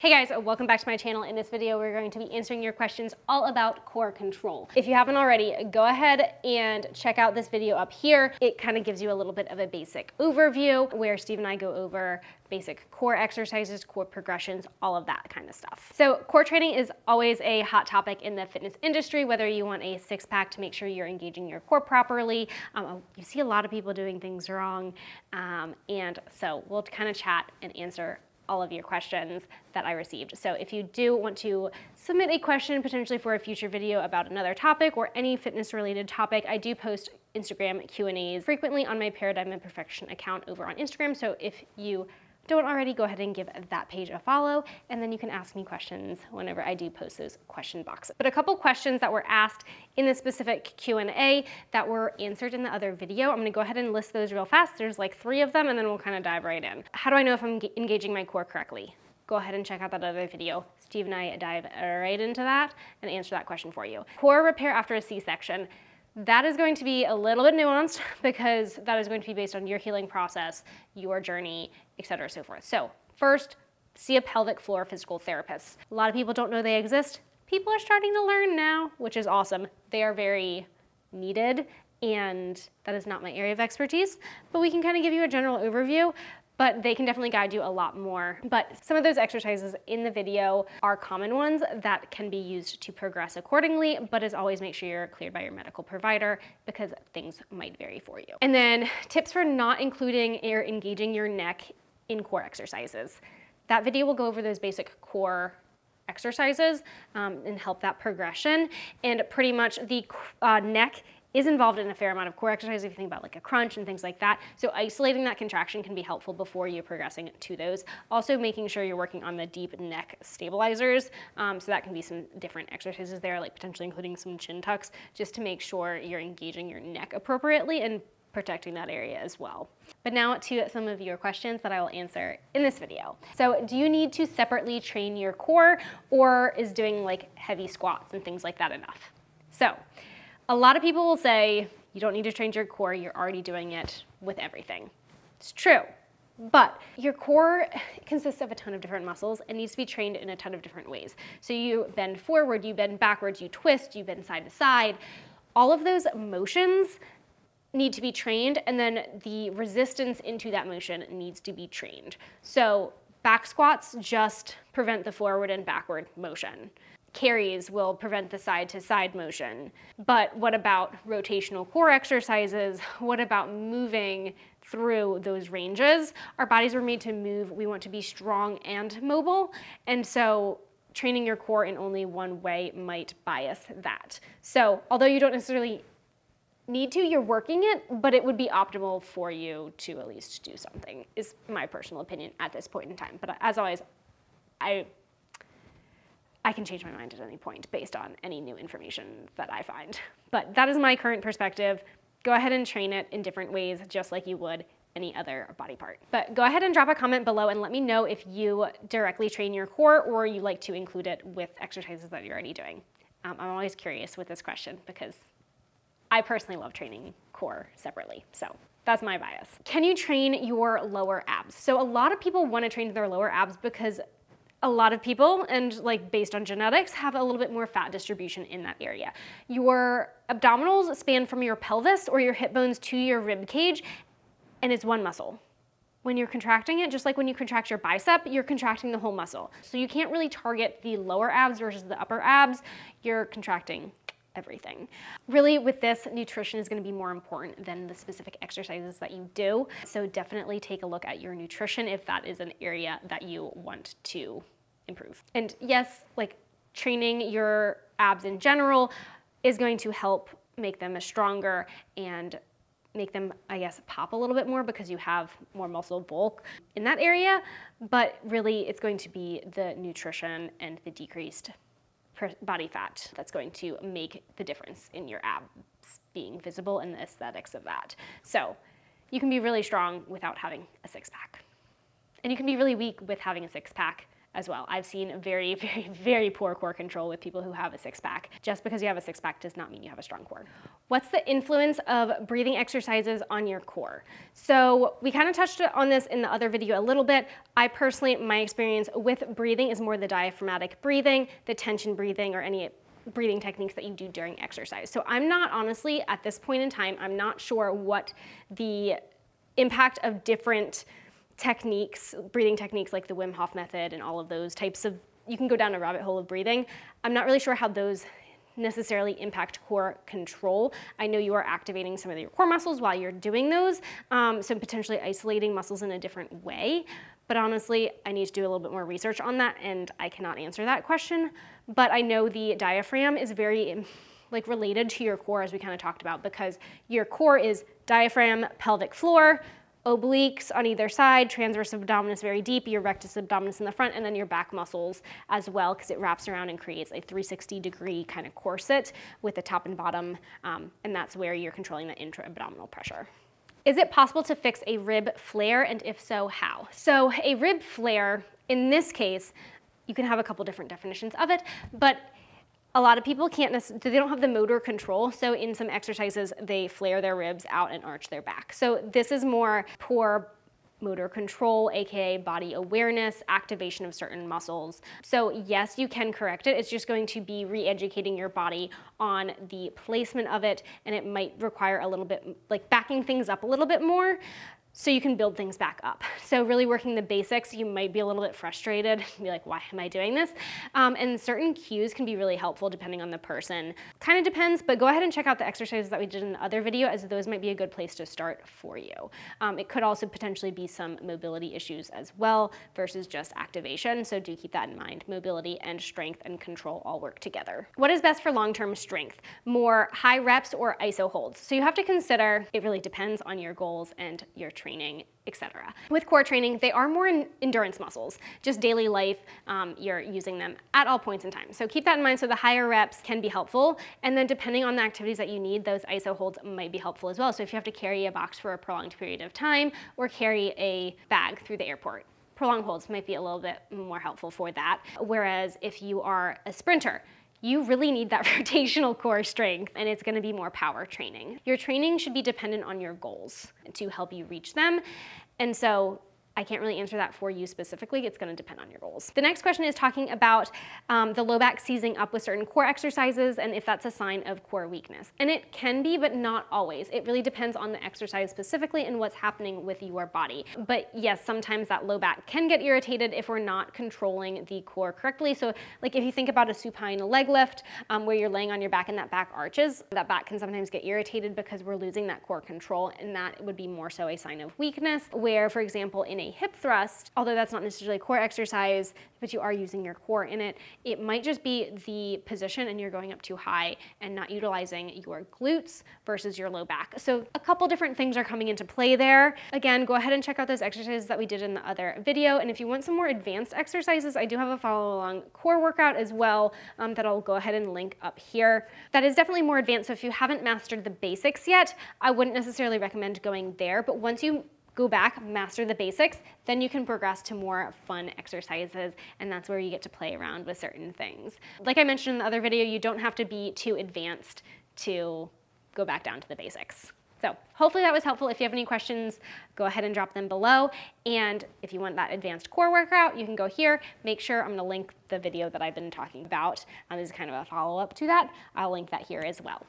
Hey guys, welcome back to my channel. In this video, we're going to be answering your questions all about core control. If you haven't already, go ahead and check out this video up here. It kind of gives you a little bit of a basic overview where Steve and I go over basic core exercises, core progressions, all of that kind of stuff. So core training is always a hot topic in the fitness industry, whether you want a six-pack to make sure you're engaging your core properly. You see a lot of people doing things wrong. And so we'll kind of chat and answer all of your questions that I received. So if you do want to submit a question potentially for a future video about another topic or any fitness related topic, I do post Instagram Q&As frequently on my Paradigm of Perfection account over on Instagram. So if you don't already, go ahead and give that page a follow, and then you can ask me questions whenever I do post those question boxes. But a couple questions that were asked in the specific Q&A that were answered in the other video, I'm gonna go ahead and list those real fast. There's like 3 of them, and then we'll kind of dive right in. How do I know if I'm engaging my core correctly? Go ahead and check out that other video. Steve and I dive right into that and answer that question for you. Core repair after a C-section. That is going to be a little bit nuanced because that is going to be based on your healing process, your journey, etc. so forth. So first, see a pelvic floor physical therapist. A lot of people don't know they exist. People are starting to learn now, which is awesome. They are very needed, and that is not my area of expertise, but we can kind of give you a general overview. But they can definitely guide you a lot more. But some of those exercises in the video are common ones that can be used to progress accordingly, but as always, make sure you're cleared by your medical provider because things might vary for you. And then tips for not including or engaging your neck in core exercises. That video will go over those basic core exercises and help that progression. And pretty much the neck is involved in a fair amount of core exercise if you think about like a crunch and things like that. So isolating that contraction can be helpful before you're progressing to those. Also making sure you're working on the deep neck stabilizers. So that can be some different exercises there, like potentially including some chin tucks, just to make sure you're engaging your neck appropriately and protecting that area as well. But now to some of your questions that I will answer in this video. So do you need to separately train your core, or is doing like heavy squats and things like that enough? So a lot of people will say, you don't need to train your core, you're already doing it with everything. It's true, but your core consists of a ton of different muscles and needs to be trained in a ton of different ways. So you bend forward, you bend backwards, you twist, you bend side to side. All of those motions need to be trained, and then the resistance into that motion needs to be trained. So back squats just prevent the forward and backward motion. Carries will prevent the side-to-side motion. But what about rotational core exercises? What about moving through those ranges? Our bodies were made to move. We want to be strong and mobile. And so training your core in only one way might bias that. So although you don't necessarily need to, you're working it, but it would be optimal for you to at least do something, is my personal opinion at this point in time. But as always, I can change my mind at any point based on any new information that I find. But that is my current perspective. Go ahead and train it in different ways, just like you would any other body part. But go ahead and drop a comment below and let me know if you directly train your core or you like to include it with exercises that you're already doing. I'm always curious with this question because I personally love training core separately. So that's my bias. Can you train your lower abs? So a lot of people want to train their lower abs because a lot of people, and like based on genetics, have a little bit more fat distribution in that area. Your abdominals span from your pelvis or your hip bones to your rib cage, and it's one muscle. When you're contracting it, just like when you contract your bicep, you're contracting the whole muscle. So you can't really target the lower abs versus the upper abs. You're contracting everything. Really, with this, nutrition is going to be more important than the specific exercises that you do. So definitely take a look at your nutrition if that is an area that you want to improve. And yes, like training your abs in general is going to help make them stronger and make them, I guess, pop a little bit more because you have more muscle bulk in that area. But really, it's going to be the nutrition and the decreased body fat that's going to make the difference in your abs being visible and the aesthetics of that. So you can be really strong without having a six-pack. And you can be really weak with having a six-pack as well. I've seen very, very, very poor core control with people who have a six-pack. Just because you have a six-pack does not mean you have a strong core. What's the influence of breathing exercises on your core? So we kind of touched on this in the other video a little bit. I personally, my experience with breathing is more the diaphragmatic breathing, the tension breathing, or any breathing techniques that you do during exercise. So I'm not, honestly, at this point in time, I'm not sure what the impact of different techniques, breathing techniques like the Wim Hof method and all of those types of, you can go down a rabbit hole of breathing. I'm not really sure how those necessarily impact core control. I know you are activating some of your core muscles while you're doing those, so potentially isolating muscles in a different way. But honestly, I need to do a little bit more research on that, and I cannot answer that question. But I know the diaphragm is very related to your core, as we kind of talked about, because your core is diaphragm, pelvic floor, obliques on either side, transverse abdominis very deep, your rectus abdominis in the front, and then your back muscles as well, because it wraps around and creates a 360-degree kind of corset with the top and bottom, and that's where you're controlling the intra-abdominal pressure. Is it possible to fix a rib flare, and if so, how? So a rib flare, in this case, you can have a couple different definitions of it, but a lot of people they don't have the motor control, so in some exercises, they flare their ribs out and arch their back. So this is more poor motor control, aka body awareness, activation of certain muscles. So yes, you can correct it. It's just going to be re-educating your body on the placement of it, and it might require a little bit, like backing things up a little bit more, so you can build things back up. So really working the basics, you might be a little bit frustrated, be like, why am I doing this? And certain cues can be really helpful depending on the person. Kind of depends, but go ahead and check out the exercises that we did in the other video, as those might be a good place to start for you. It could also potentially be some mobility issues as well versus just activation, so do keep that in mind. Mobility and strength and control all work together. What is best for long-term strength? More high reps or iso holds? So you have to consider, it really depends on your goals and your training, etc. With core training, they are more endurance muscles, just daily life, you're using them at all points in time. So keep that in mind. So the higher reps can be helpful, and then depending on the activities that you need, those iso holds might be helpful as well. So if you have to carry a box for a prolonged period of time or carry a bag through the airport, prolonged holds might be a little bit more helpful for that. Whereas if you are a sprinter, you really need that rotational core strength, and it's gonna be more power training. Your training should be dependent on your goals to help you reach them. And so I can't really answer that for you specifically. It's going to depend on your goals. The next question is talking about the low back seizing up with certain core exercises and if that's a sign of core weakness. And it can be, but not always. It really depends on the exercise specifically and what's happening with your body. But yes, sometimes that low back can get irritated if we're not controlling the core correctly. So like if you think about a supine leg lift where you're laying on your back and that back arches, that back can sometimes get irritated because we're losing that core control, and that would be more so a sign of weakness. Where, for example, in a hip thrust, although that's not necessarily a core exercise, but you are using your core in it, it might just be the position and you're going up too high and not utilizing your glutes versus your low back. So a couple different things are coming into play there. Again, go ahead and check out those exercises that we did in the other video. And if you want some more advanced exercises, I do have a follow along core workout as well that I'll go ahead and link up here. That is definitely more advanced. So if you haven't mastered the basics yet, I wouldn't necessarily recommend going there. But once you go back, master the basics, then you can progress to more fun exercises, and that's where you get to play around with certain things. Like I mentioned in the other video, you don't have to be too advanced to go back down to the basics. So hopefully that was helpful. If you have any questions, go ahead and drop them below. And if you want that advanced core workout, you can go here. Make sure I'm gonna link the video that I've been talking about. This is kind of a follow-up to that. I'll link that here as well.